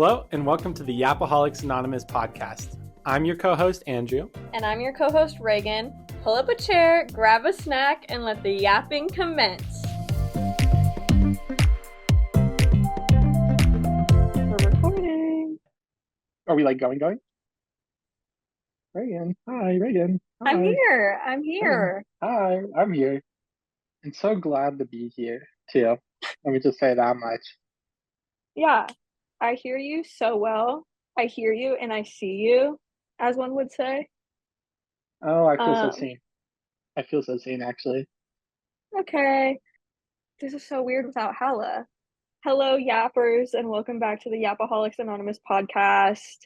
Hello, and welcome to the Yapaholics Anonymous podcast. I'm your co-host, Andrew. And I'm your co-host, Reagan. Pull up a chair, grab a snack, and let the yapping commence. We're recording. Are we going? Reagan. Hi, Reagan. Hi. I'm here. Hi, I'm here. I'm so glad to be here, too. Let me just say that much. Yeah, I hear you so well. I hear you and I see you, as one would say. Oh, I feel so seen. I feel so seen, actually. Okay. This is so weird without Hala. Hello, Yappers, and welcome back to the Yapaholics Anonymous podcast.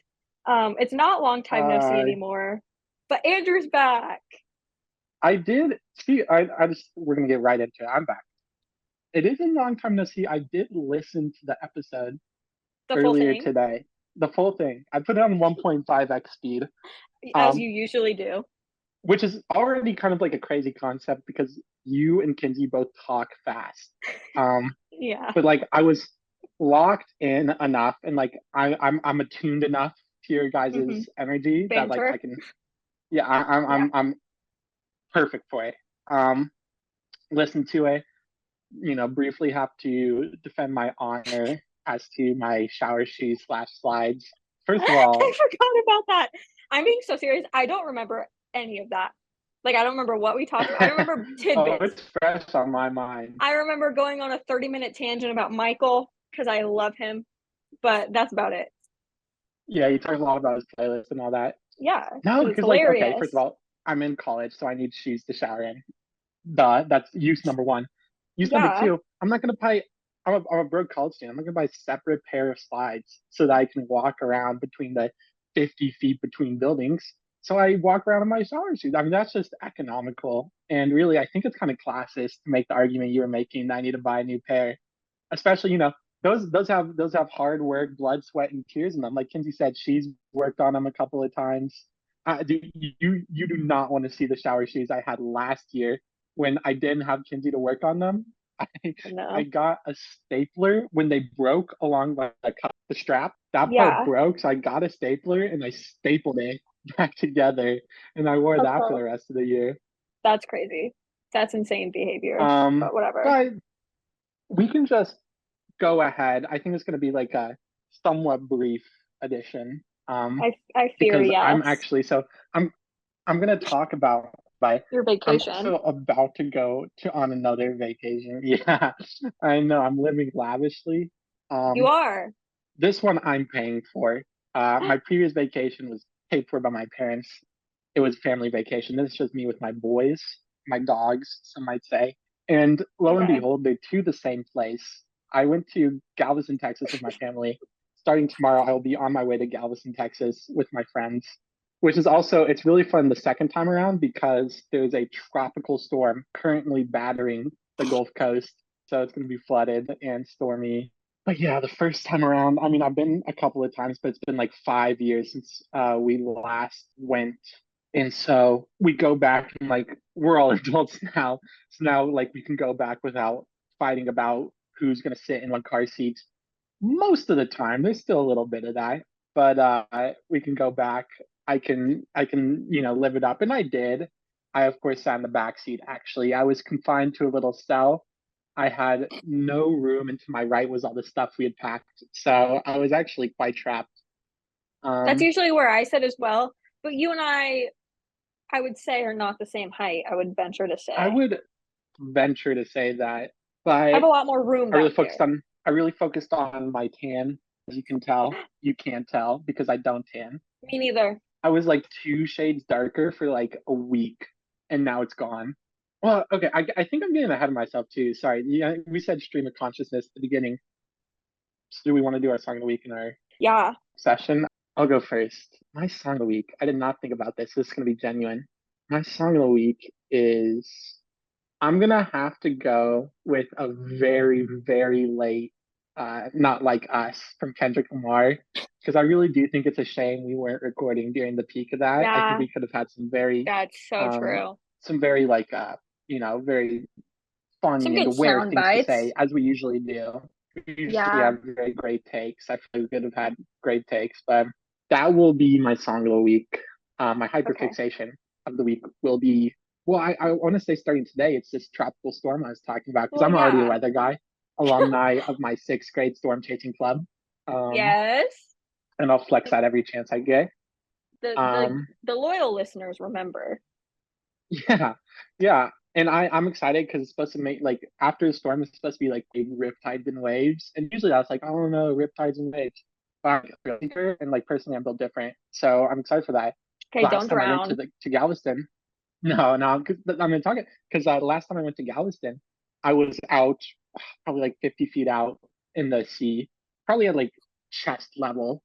It's not long time no see anymore, but Andrew's back. I did see. We're gonna get right into it. I'm back. It is a long time no see. I did listen to the episode earlier today. The full thing. I put it on 1.5x speed, as you usually do. Which is already kind of like a crazy concept because you and Kinsey both talk fast. Yeah. But like I was locked in enough, and like I'm attuned enough to your guys' energy that like I can. Yeah, I'm perfect for it. Listen to it. Briefly have to defend my honor as to my shower shoes / slides. First of all, I forgot about that. I'm being so serious. I don't remember any of that. Like, I don't remember what we talked about. I remember tidbits. Oh, it's fresh on my mind. I remember going on a 30-minute tangent about Michael because I love him, but that's about it. Yeah, you talk a lot about his playlist and all that. Yeah. No, because like, okay, first of all, I'm in college, so I need shoes to shower in. That's use number one. Use number two, I'm not gonna buy. I'm a broke college student. I'm not gonna buy a separate pair of slides so that I can walk around between the 50 feet between buildings. So I walk around in my shower shoes. I mean, that's just economical. And really, I think it's kind of classist to make the argument you were making that I need to buy a new pair. Especially, those have hard work, blood, sweat, and tears in them. Like Kinsey said, she's worked on them a couple of times. You do not want to see the shower shoes I had last year when I didn't have Kinsey to work on them. I got a stapler when they broke along the strap. That part broke, so I got a stapler and I stapled it back together, and I wore that for the rest of the year. That's crazy. That's insane behavior. But whatever. But we can just go ahead. I think it's going to be like a somewhat brief edition. I fear, because yes. I'm going to talk about your vacation. I'm also about to go on another vacation. Yeah, I know. I'm living lavishly. You are. This one I'm paying for. My previous vacation was paid for by my parents. It was a family vacation. This is just me with my boys, my dogs, some might say. And lo and behold, they're to the same place. I went to Galveston, Texas with my family. Starting tomorrow, I will be on my way to Galveston, Texas with my friends, which is also, it's really fun the second time around because there's a tropical storm currently battering the Gulf Coast. So it's going to be flooded and stormy. But yeah, the first time around, I mean, I've been a couple of times, but it's been like 5 years since we last went. And so we go back and like, we're all adults now. So now like we can go back without fighting about who's going to sit in one car seat. Most of the time, there's still a little bit of that, but we can go back. I can live it up. And I did. I, of course, sat in the back seat, actually. I was confined to a little cell. I had no room, and to my right was all the stuff we had packed. So I was actually quite trapped. That's usually where I sit as well. But you and I would say, are not the same height, I would venture to say. I would venture to say that. But I have a lot more room I really focused on my tan, as you can tell. You can't tell because I don't tan. Me neither. I was like 2 shades darker for like a week, and now it's gone. Well, okay, I think I'm getting ahead of myself too. Sorry. Yeah, we said stream of consciousness at the beginning. So do we want to do our song of the week in our session? I'll go first. My song of the week, I did not think about this. This is going to be genuine. My song of the week is, I'm going to have to go with a very, very late Not Like Us from Kendrick Lamar, because I really do think it's a shame we weren't recording during the peak of that. I think we could have had some very true. Some very very funny and aware things to say, as we usually do. We usually Yeah. have very great takes. I feel good have had great takes, but that will be my song of the week. My Okay. hyperfixation of the week will be, well, I want to say starting today, it's this tropical storm I was talking about because Well, I'm already a yeah. weather guy, alumni of my sixth grade storm chasing club. Um, Yes. and I'll flex that every chance I get. The the Um, the loyal listeners remember. yeah, yeah. And I'm excited because it's supposed to make like after the storm, it's supposed to be like big riptides and waves. And usually I was like, oh no, riptides and waves. But I'm a real thinker and like personally I'm built different. So I'm excited for that. Okay, Last don't time I went to drown. Galveston, no, because I'm gonna talk it because last time I went to Galveston, I was out probably like 50 feet out in the sea, probably at like chest level,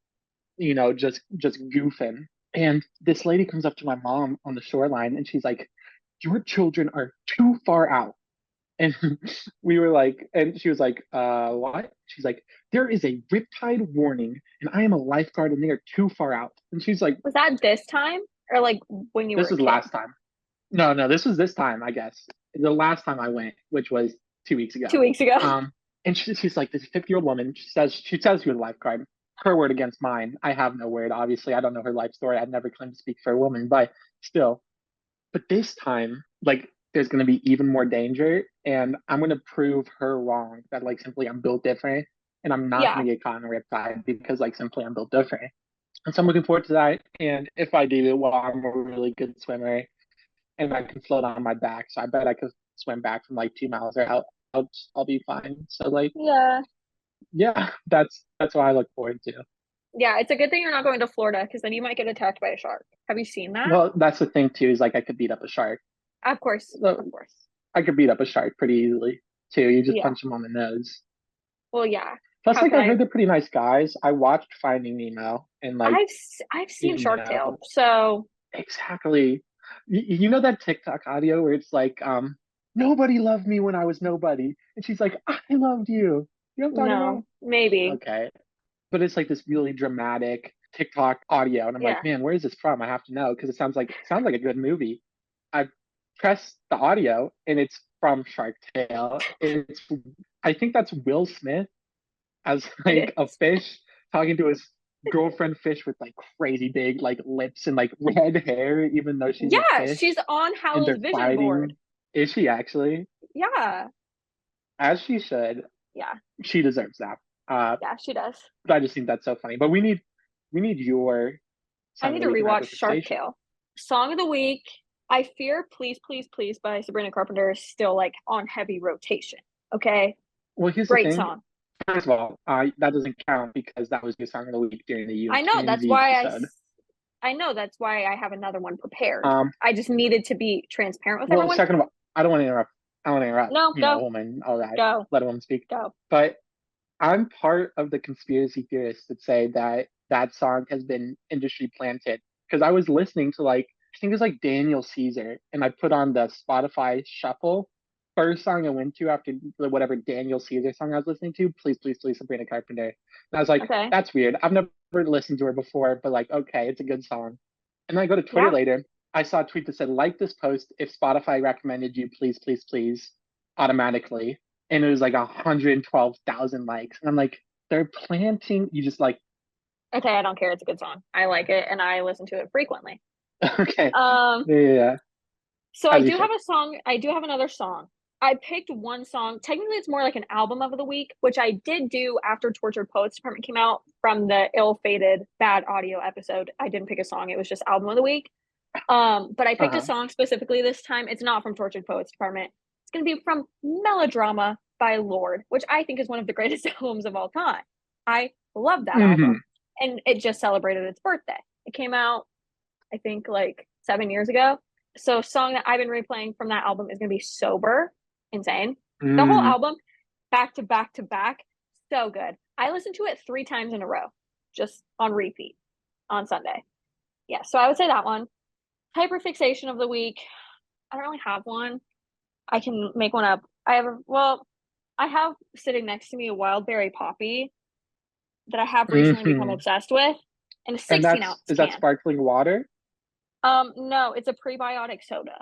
just goofing. And this lady comes up to my mom on the shoreline and she's like, your children are too far out. And we were like, and she was like, what? She's like, there is a riptide warning and I am a lifeguard and they are too far out. And she's like, Was that this time or like when you were this a was kid? last time. No, this was this time, I guess. The last time I went, which was 2 weeks ago. 2 weeks ago. And she's like this 50-year-old woman. She says she was a lifeguard. Her word against mine. I have no word. Obviously, I don't know her life story. I'd never claimed to speak for a woman, but still. But this time, like, there's going to be even more danger, and I'm going to prove her wrong. That like simply I'm built different, and I'm not Yeah. going to get caught in a riptide because like simply I'm built different. And so I'm looking forward to that. And if I do, well, I'm a really good swimmer and I can float on my back. So I bet I could swim back from like 2 miles or out. I'll be fine. So like, Yeah. yeah, that's what I look forward to. Yeah, it's a good thing you're not going to Florida because then you might get attacked by a shark. Have you seen that? Well, that's the thing too, is like I could beat up a shark. Of course. So Of course. I could beat up a shark pretty easily too. You just Yeah. punch them on the nose. Well, yeah. Plus, How like can I I? heard they're pretty nice guys. I watched Finding Nemo, and like I've seen you Shark Tale. know So exactly. You know that TikTok audio where it's like, nobody loved me when I was nobody, and she's like, I loved you. You know what I'm talking about? no, maybe. Okay. But it's like this really dramatic TikTok audio, and I'm like, Yeah. man, where is this from? I have to know because it sounds like a good movie. I pressed the audio, and it's from Shark Tale. I think that's Will Smith as It like a is. fish talking to his girlfriend fish with like crazy big like lips and like red hair, even though she's a Yeah, fish, she's on and Hala's they're vision board. fighting. Is she actually? Yeah. As she should. Yeah. She deserves that. Yeah, she does. But I just think that's so funny. But we need your I song need of to the week in rewatch Shark hyperfixation. Tale. Song of the week. I fear Please, Please, Please by Sabrina Carpenter is still like on heavy rotation. Okay. Well, here's the Great thing. song. First of all, that doesn't count because that was your song of the week during the I know that's UNZ why episode. I know that's why I have another one prepared. Um, I just needed to be transparent with well, everyone. second of all, I don't want to interrupt. I don't want to interrupt, No, a go, woman, all that. go, Let a woman speak. go. But I'm part of the conspiracy theorists that say that that song has been industry planted because I was listening to like I think it was like Daniel Caesar, and I put on the Spotify shuffle. First song I went to after whatever Daniel Caesar song I was listening to, please, please, please, Sabrina Carpenter. And I was like, Okay. that's weird. I've never listened to her before, but like, okay, it's a good song. And then I go to Twitter Yeah. later. I saw a tweet that said, like this post if Spotify recommended you, please, please, please, automatically. And it was like 112,000 likes. And I'm like, they're planting. You just like, Okay, I don't care. It's a good song. I like it and I listen to it frequently. okay, Um, yeah, so I as you do should. have a song. I do have another song. I picked one song. Technically, it's more like an album of the week, which I did do after Tortured Poets Department came out from the ill-fated bad audio episode. I didn't pick a song. It was just album of the week. But I picked a Uh-huh. song specifically this time. It's not from Tortured Poets Department. It's going to be from Melodrama by Lorde, which I think is one of the greatest albums of all time. I love that Mm-hmm. album. And it just celebrated its birthday. It came out, I think, like 7 years ago. So, a song that I've been replaying from that album is going to be Sober. Insane. The whole Mm. album, back to back to back. So good. I listened to it 3 times in a row, just on repeat on Sunday. Yeah. So, I would say that one. Hyperfixation of the week. I don't really have one. I can make one up. I have sitting next to me a Wildberry Poppy that I have recently become Mm-hmm. obsessed with in a And 16 ounce is that can. sparkling water? No, it's a prebiotic soda.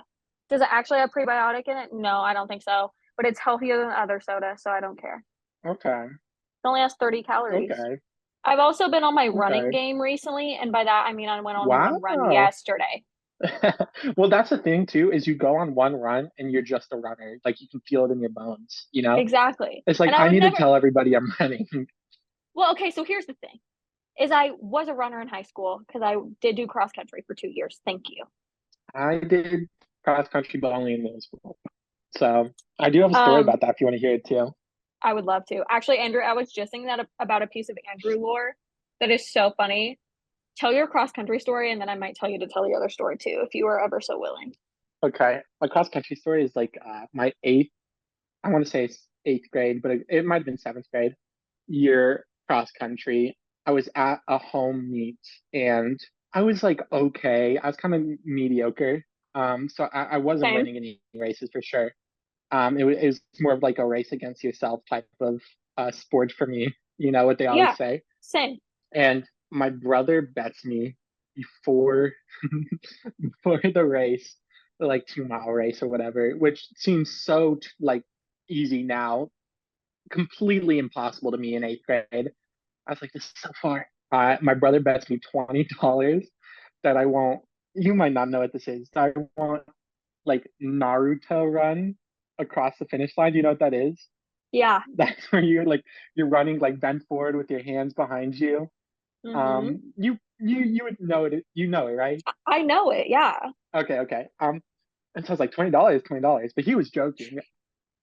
Does it actually have prebiotic in it? No, I don't think so. But it's healthier than other soda, so I don't care. Okay. only has 30 calories. Okay. I've also been on my running Okay. game recently, and by that I mean I went on one run Wow. yesterday. Well, that's the thing too, is you go on one run and you're just a runner. Like you can feel it in your bones, you know? Exactly. It's like And I I would need to never, tell everybody I'm running. well, okay, so here's the thing. Is I was a runner in high school because I did do cross country for 2 years. Thank you. I did cross country, but only in middle school. So I do have a story Um, about that if you want to hear it too. I would love to. Actually, Andrew, I was just saying that about a piece of Andrew lore that is so funny. Tell your cross country story, and then I might tell you to tell the other story too, if you are ever so willing. Okay. My cross country story is like my I want to say it's eighth grade, but it might have been seventh grade year cross country. I was at a home meet and I was like, okay, I was kind of mediocre. So I wasn't Same. winning any races for sure. It was more of like a race against yourself type of sport for me, you know what they always Yeah, say. same. And my brother bets me before before the race, the like 2 mile race or whatever, which seems so like easy now, completely impossible to me in eighth grade. I was like, this is so far. My brother bets me $20 that I won't. You might not know what this is. I won't like Naruto run across the finish line. Do you know what that is? Yeah. That's where you're running like bent forward with your hands behind you. Mm-hmm. You would know it. You know it, right? I know it. Yeah. Okay. And so I was like $20, but he was joking.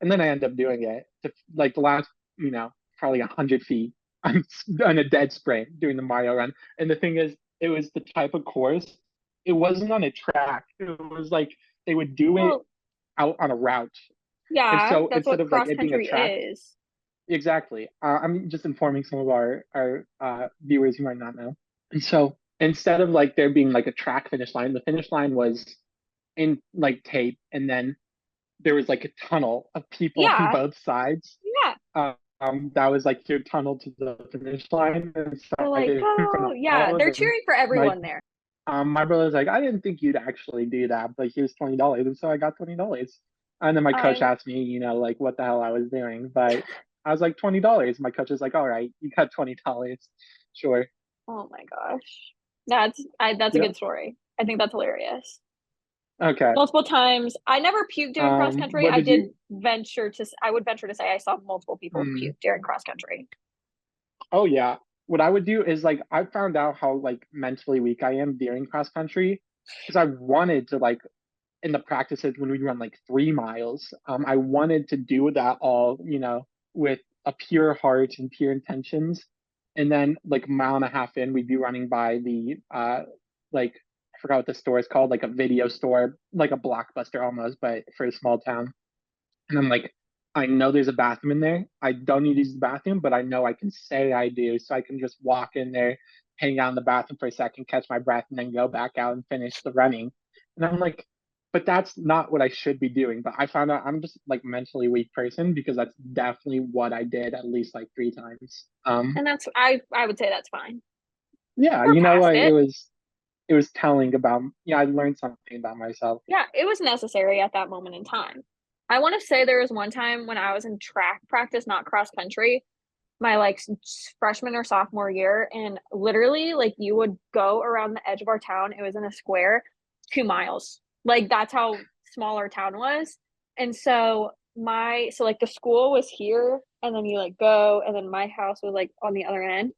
And then I end up doing it to like the last, probably 100 feet. I'm on a dead sprint doing the Mario run. And the thing is, it was the type of course. It wasn't on a track. It was like they would do it Well, out on a route. And yeah, so that's instead what of like cross it being a country track, is. exactly. I'm just informing some of our viewers who might not know. And so instead of like there being like a track finish line, the finish line was in like tape, and then there was like a tunnel of people on Yeah. both sides. Yeah. That was like your tunnel to the finish line, and so They're I like, did it in front oh, of yeah. all of They're them. cheering for My everyone there. my brother's like, I didn't think you'd actually do that, but here's $20, and so I got $20. And then my coach I, asked me, like what the hell I was doing, but I was like $20. My coach was like, all right, you got $20, sure. oh my gosh. That's a Yep. good story. I think that's hilarious. Okay. Multiple times. I never puked during cross country. What did you? I would venture to say I saw multiple people Hmm. puke during cross country. Oh yeah. What I would do is like I found out how like mentally weak I am during cross country because I wanted to like in the practices when we run like 3 miles, I wanted to do that all, with a pure heart and pure intentions. And then like a mile and a half in, we'd be running by the like I forgot what the store is called, like a video store, like a Blockbuster almost, but for a small town. And I'm like, I know there's a bathroom in there. I don't need to use the bathroom, but I know I can say I do. So I can just walk in there, hang out in the bathroom for a second, catch my breath, and then go back out and finish the running. And I'm like, but that's not what I should be doing. But I found out I'm just like mentally weak person because that's definitely what I did at least like 3 times. And I would say that's fine. Yeah, We're past what? it. It was telling about, I learned something about myself. Yeah, it was necessary at that moment in time. I want to say there was one time when I was in track practice, not cross country, my like freshman or sophomore year, and literally like you would go around the edge of our town. It was in a square, 2 miles. Like that's how small our town was. And so like the school was here, and then you like go, and then my house was like on the other end.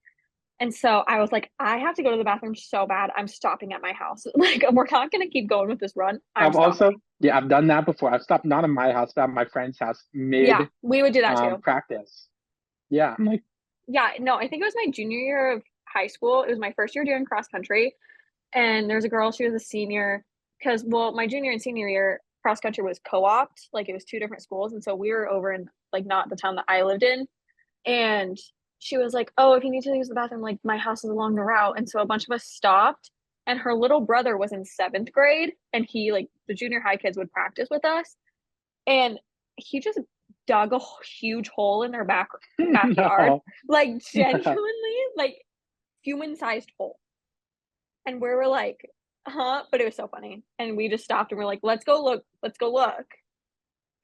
And so I was like, I have to go to the bathroom so bad. I'm stopping at my house. Like, we're not going to keep going with this run. I'm I've also, stopping. yeah, I've done that before. I've stopped not in my house, but at my friend's house Yeah, mid we would do that too. practice. Yeah, I'm like, Yeah, no, I think it was my junior year of high school. It was my first year doing cross country. And there's a girl, she was a senior. Because, well, my junior and senior year, cross country was co opted. Like, it was two different schools. And so we were over in, like, not the town that I lived in. And she was like, oh, if you need to use the bathroom, like, my house is along the route. And so a bunch of us stopped. And her little brother was in seventh grade. And he, like, the junior high kids would practice with us. And he just dug a huge hole in their backyard, no, like no. genuinely, like human-sized hole. And we were like, huh? But it was so funny. And we just stopped and we're like, let's go look. Let's go look.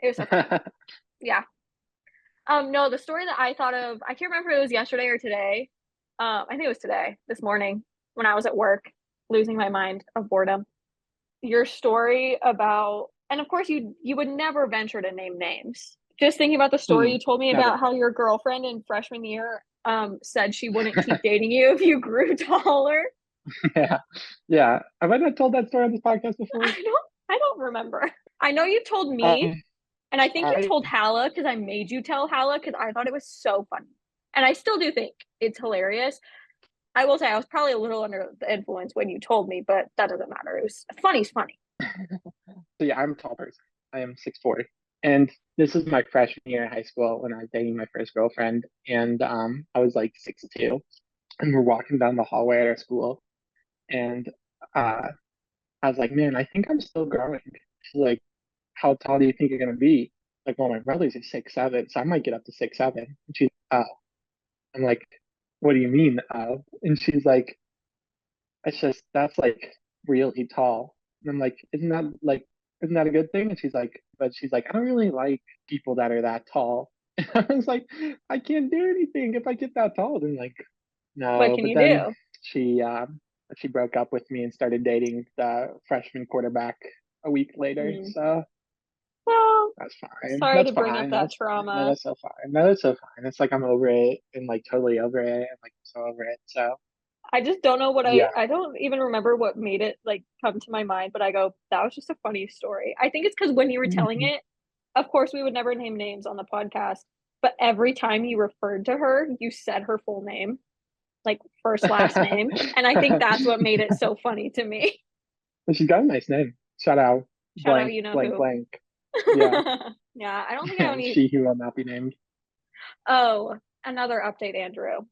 It was so funny. Yeah. No, the story that I thought of, I can't remember if it was yesterday or today. I think it was today, this morning, when I was at work, losing my mind of boredom. Your story about, and of course you would never venture to name names. Just thinking about the story you told me about Never. how your girlfriend in freshman year said she wouldn't keep dating you if you grew taller. Yeah. Yeah. Have I not told that story on this podcast before? I don't remember. I know you told me, and I think you told Hala because I made you tell Hala because I thought it was so funny. And I still do think it's hilarious. I will say I was probably a little under the influence when you told me, but that doesn't matter. It was funny's funny. So yeah, I'm a tall person. I am 6'4". And this is my freshman year in high school when I was dating my first girlfriend. And I was like 6'2". And we're walking down the hallway at our school. And I was like, man, I think I'm still growing. She's like, how tall do you think you're gonna be? Like, well, my brother's is 6'7", so I might get up to 6'7". And she's, I'm like, what do you mean? And she's like, it's just that's like really tall. And I'm like, isn't that a good thing? And she's like, I don't really like people that are that tall. And I was like, I can't do anything if I get that tall. And like, What no. can But you then do? she broke up with me and started dating the freshman quarterback a week later. Mm. So Well, that's fine. sorry That's to bring up fine. that That's fine. No, trauma. that's so fine. No, that's so fine. It's like I'm over it and like totally over it and like I'm so over it. So I just don't know what yeah. I don't even remember what made it like come to my mind, but I go, that was just a funny story. I think it's because when you were telling Mhm. it, of course we would never name names on the podcast, but every time you referred to her, you said her full name, like first last name. And I think that's what made it so funny to me. But she's got a nice name. Shout out Shout out, blank you know blank who. blank. Yeah. Yeah, I don't think I have any. She who will not be named. Oh, another update, Andrew.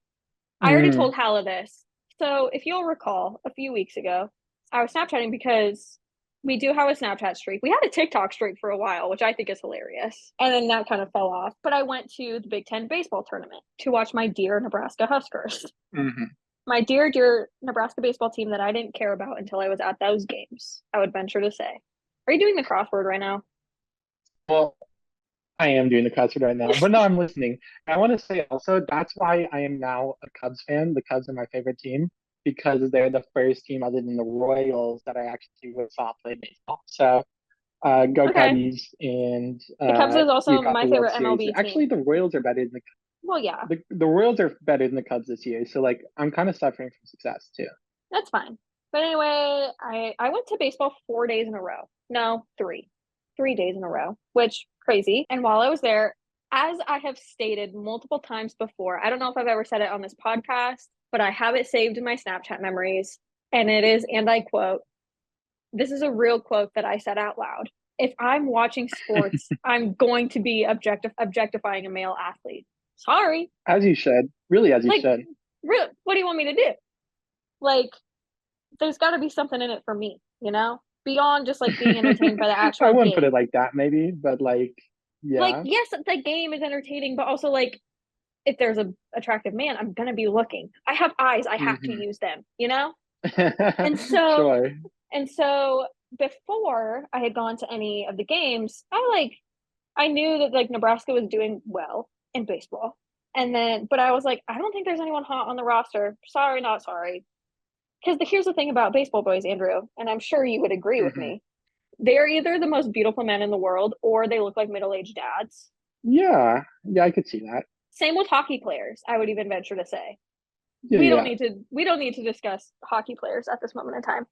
I already Mm. told Hala this. So if you'll recall, a few weeks ago, I was Snapchatting because we do have a Snapchat streak. We had a TikTok streak for a while, which I think is hilarious. And then that kind of fell off. But I went to the Big Ten baseball tournament to watch my dear Nebraska Huskers. Hmm. My dear, dear Nebraska baseball team that I didn't care about until I was at those games, I would venture to say. Are you doing the crossword right now? Well, I am doing the crossword right now, but no, I'm listening. I want to say also that's why I am now a Cubs fan. The Cubs are my favorite team because they're the first team other than the Royals that I actually saw play baseball. So go Okay. Cubbies, and The Cubs is you also got my the World favorite Series. MLB Actually, team. the Royals are better than Well, yeah, the Royals are better than the Cubs this year. So like I'm kind of suffering from success too. that's fine. But anyway, I went to baseball 4 days in a row. No, 3 days in a row, which crazy. And while I was there, as I have stated multiple times before, I don't know if I've ever said it on this podcast, but I have it saved in my Snapchat memories. And it is, and I quote, this is a real quote that I said out loud. If I'm watching sports, I'm going to be objectifying a male athlete. Sorry. As you should, really, as you Like, should. what do you want me to do? Like, there's got to be something in it for me, beyond just like being entertained by the I actual wouldn't put it game. like that, maybe, but like, Like, yeah. yes, the game is entertaining, but also like if there's a attractive man, I'm gonna be looking. I have eyes, I have to Hmm. use them. And so Sure. and so before I had gone to any of the games, I knew that like Nebraska was doing well in baseball. And then but I was like, I don't think there's anyone hot on the roster. Sorry, not sorry. Because here's the thing about baseball boys, Andrew, and I'm sure you would agree with Hmm. me. They're either the most beautiful men in the world or they look like middle-aged dads. Yeah, yeah, I could see that. Same with hockey players, I would even venture to say. Yeah, yeah. We don't need to discuss hockey players at this moment in time.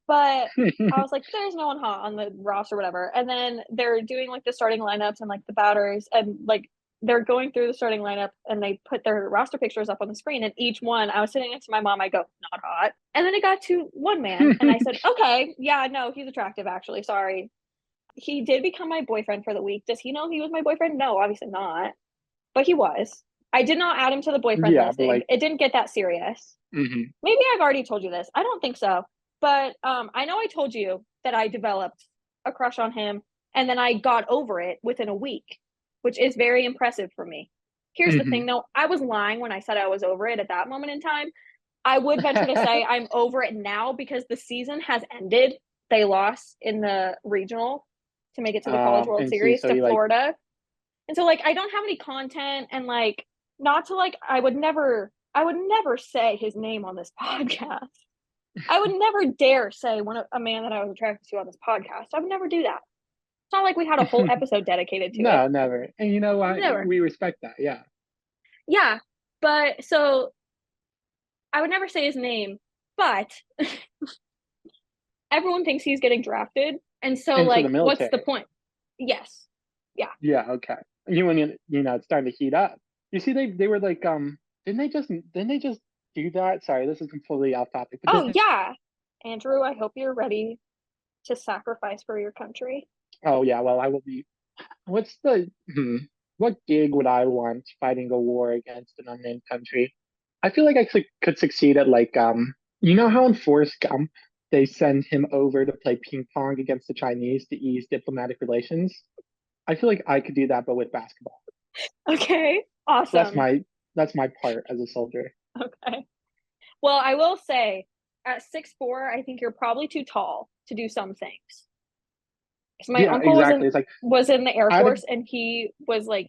But I was like, there's no one hot on the roster, whatever. And then they're doing like the starting lineups and like the batters, and like they're going through the starting lineup and they put their roster pictures up on the screen. And each one, I was sitting next to my mom, I go, not hot. And then it got to one man, and I said, okay, yeah, no, he's attractive, actually. Sorry. He did become my boyfriend for the week. Does he know he was my boyfriend? No, obviously not. But he was. I did not add him to the boyfriend Yeah, list. but like, It didn't get that serious. hmm Maybe I've already told you this. I don't think so. But I know I told you that I developed a crush on him and then I got over it within a week, which is very impressive for me. Here's the hmm thing though, I was lying when I said I was over it at that moment in time. I would venture to say I'm over it now because the season has ended. They lost in the regional to make it to the College World and see, Series so to you like, Florida. And so like I don't have any content, and like not to like I would never say his name on this podcast. I would never dare say a man that I was attracted to on this podcast. I would never do that. It's not like we had a whole episode dedicated to it. No, never. And you know what? Never. We respect that. Yeah. Yeah. But so I would never say his name, but everyone thinks he's getting drafted. And so Into like the what's the military. point? Yes. Yeah. Yeah. Okay. It's starting to heat up. You see, they were like, didn't they just do that? Sorry, this is completely off topic. But Oh yeah. Andrew, I hope you're ready to sacrifice for your country. oh yeah. Well, I will be. What's the what gig would I want fighting a war against an unnamed country? I feel like I could succeed at like you know how in Forrest Gump they send him over to play ping pong against the Chinese to ease diplomatic relations. I feel like I could do that, but with basketball. Okay. So Awesome. that's my part as a soldier. Okay. Well, I will say at 6'4", I think you're probably too tall to do some things. So my Yeah, uncle exactly. It's like was in the Air out of Force, and he was like,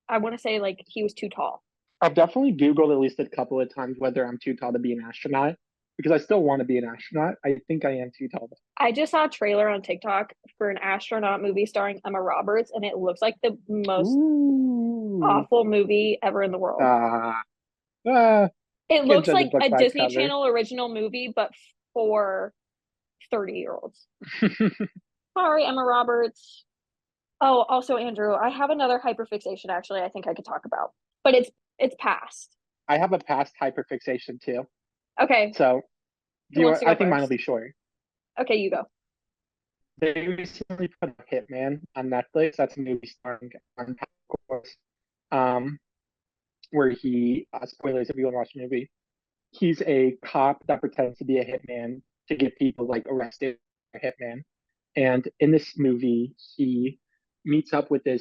I want to say like he was too tall. I've definitely Googled at least a couple of times whether I'm too tall to be an astronaut because I still want to be an astronaut. I think I am too tall. I just saw a trailer on TikTok for an astronaut movie starring Emma Roberts, and it looks like the most Ooh. awful movie ever in the world. It Can't looks judge a like book a by its Disney cover. Channel original movie, but for 30-year-olds. Sorry, Emma Roberts. Oh, also Andrew, I have another hyperfixation actually I think I could talk about. But it's past. I have a past hyperfixation too. Okay. So Who wants to I go think mine will first? be short. Okay, you go. They recently put a Hitman on Netflix. That's a movie starring of course, um, where he spoilers if you want to watch the movie. He's a cop that pretends to be a hitman to get people like arrested for hitman. And in this movie, he meets up with the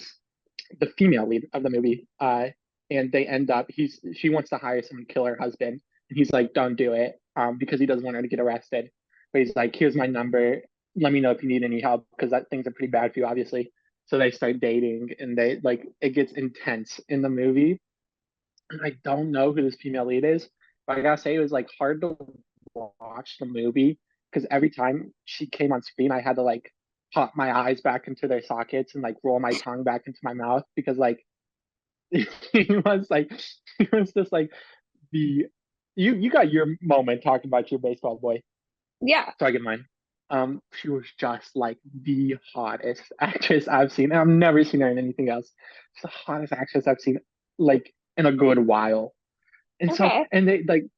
female lead of the movie, and they end up she wants to hire someone to kill her husband, and he's like, "Don't do it," because he doesn't want her to get arrested. But he's like, "Here's my number. Let me know if you need any help because that things are pretty bad for you, obviously." So they start dating, and they like it gets intense in the movie. And I don't know who this female lead is, but I gotta say it was like hard to watch the movie because every time she came on screen, I had to like pop my eyes back into their sockets and like roll my tongue back into my mouth because like he was like he was just like the you got your moment talking about your baseball boy. Yeah. So I get mine. She was just like the hottest actress I've seen, and I've never seen her in anything else. She's the hottest actress I've seen like in a good while. And so Okay. and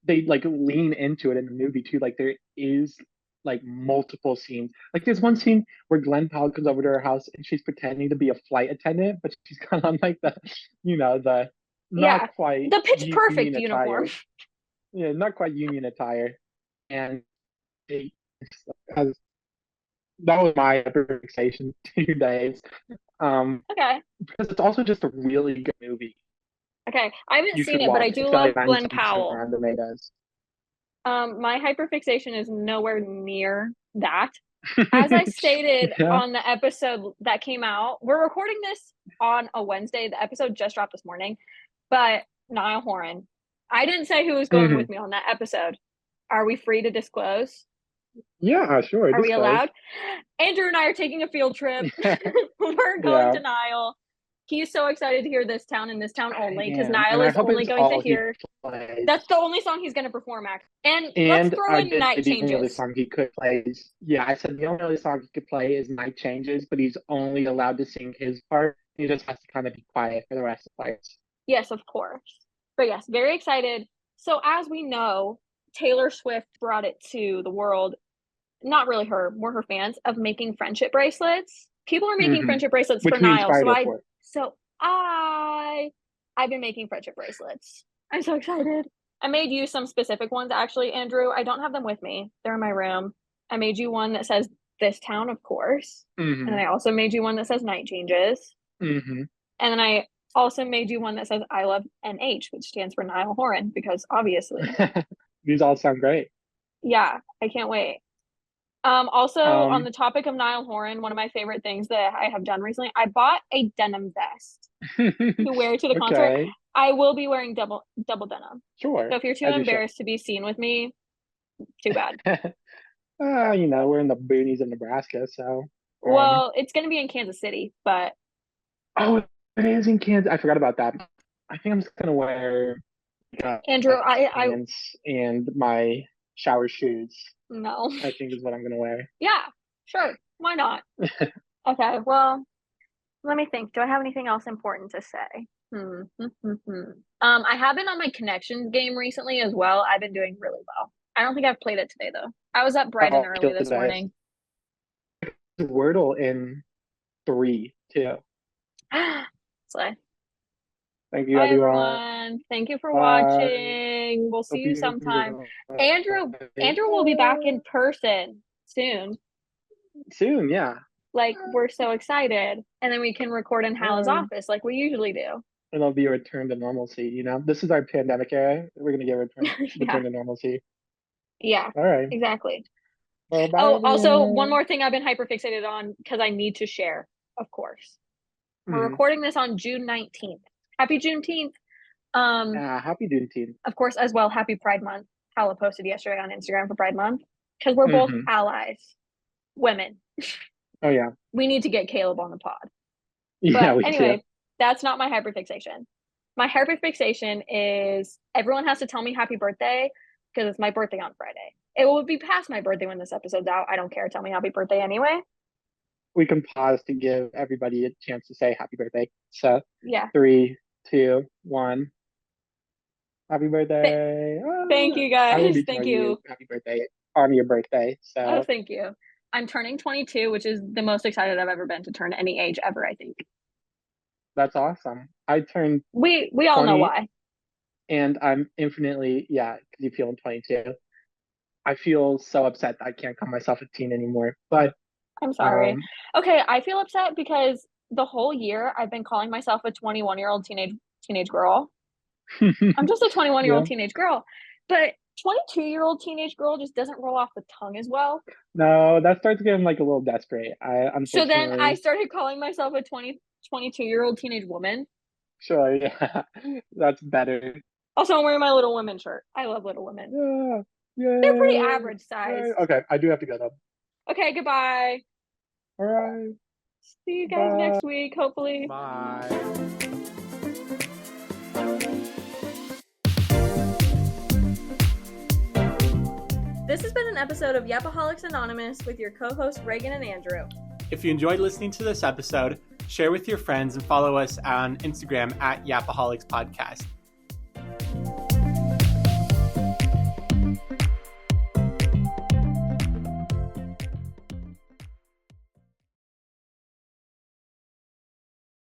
they like lean into it in the movie too. Like there is like multiple scenes. Like there's one scene where Glenn Powell comes over to her house and she's pretending to be a flight attendant, but she's got on like the Yeah. not quite The Pitch union Perfect uniform. attire. Yeah, not quite union attire. And it has that was my fixation 2 days. Okay. Because it's also just a really good movie. Okay. I haven't You seen should it, but I watch it. do It's got love like 90 Glenn something Powell. on tomatoes. My hyperfixation is nowhere near that. As I stated Yeah. on the episode that came out, we're recording this on a Wednesday. The episode just dropped this morning, but Niall Horan. I didn't say who was going with me on that episode. Are we free to disclose? Yeah, sure. Are we allowed? Andrew and I are taking a field trip. We're going to Niall. He's so excited to hear This Town and This Town Only because Niall is only going to hear. That's the only song he's going to perform, And let's throw in Night Changes. The only song he could play is, I said the only other song he could play is Night Changes, but he's only allowed to sing his part. He just has to kind of be quiet for the rest of the players. Yes, of course. But yes, very excited. So as we know, Taylor Swift brought it to the world, not really her, more her fans, of making friendship bracelets. People are making friendship bracelets for Niall. So I've been making friendship bracelets. I'm so excited. I made you some specific ones, actually, Andrew. I don't have them with me. They're in my room. I made you one that says This Town, of course. And then I also made you one that says Night Changes. And then I also made you one that says I love NH, which stands for Niall Horan, because obviously. These all sound great. Yeah, I can't wait. Also, on the topic of Niall Horan, one of my favorite things that I have done recently, I bought a denim vest. to wear to the concert. Okay, I will be wearing double denim. sure. So if you're too As you should. embarrassed to be seen with me, too bad. We're in the boonies of Nebraska, so. Well, it's going to be in Kansas City, but Oh, it is in Kansas. I forgot about that. I think I'm just gonna wear Andrew, I pants and my shower shoes. no. I think is what I'm gonna wear. Yeah, sure. Why not? Okay, well, let me think. Do I have anything else important to say? I have been on my connections game recently as well. I've been doing really well. I don't think I've played it today though. I was up bright and early this morning. Wordle in 3, 2. Slay. Thank you, Bye, everyone. Thank you for watching. We'll see you sometime. Andrew will be back in person soon. Soon, yeah. Like, we're so excited. And then we can record in Hala's office like we usually do. It'll be a return to normalcy, you know? This is our pandemic era. We're going to get return to normalcy. Yeah, all right. Exactly. Well, bye, also, one more thing I've been hyperfixated on because I need to share, of course. We're recording this on June 19th. Happy Juneteenth. Happy Juneteenth. Of course, as well, happy Pride Month. Hala posted yesterday on Instagram for Pride Month because we're both allies. Women. Oh, yeah. We need to get Caleb on the pod. Yeah, but anyway, that's not my hyperfixation. My hyperfixation is everyone has to tell me happy birthday because it's my birthday on Friday. It will be past my birthday when this episode's out. I don't care. Tell me happy birthday anyway. We can pause to give everybody a chance to say happy birthday. So, yeah. 3, 2, 1. Happy birthday. Thank you, guys. Thank you. Happy birthday on your birthday. So. Oh, thank you. I'm turning 22, which is the most excited I've ever been to turn any age ever, I think. That's awesome. I turned We all know why. And I'm infinitely, because you feel 22. I feel so upset that I can't call myself a teen anymore. But I'm sorry. Okay, I feel upset because the whole year I've been calling myself a 21-year-old teenage girl. I'm just a 21-year-old teenage girl. But 22-year-old teenage girl just doesn't roll off the tongue as well. No, that starts getting like a little desperate. So then I started calling myself a 22-year-old teenage woman. Sure, yeah. That's better. Also, I'm wearing my Little Women shirt. I love Little Women. Yeah. They're pretty average size. Yay. Okay, I do have to go though. Okay, goodbye. All right. See you guys next week, hopefully. Bye. This has been an episode of Yapaholics Anonymous with your co-hosts Reagan and Andrew. If you enjoyed listening to this episode, share with your friends and follow us on Instagram at Yapaholics Podcast.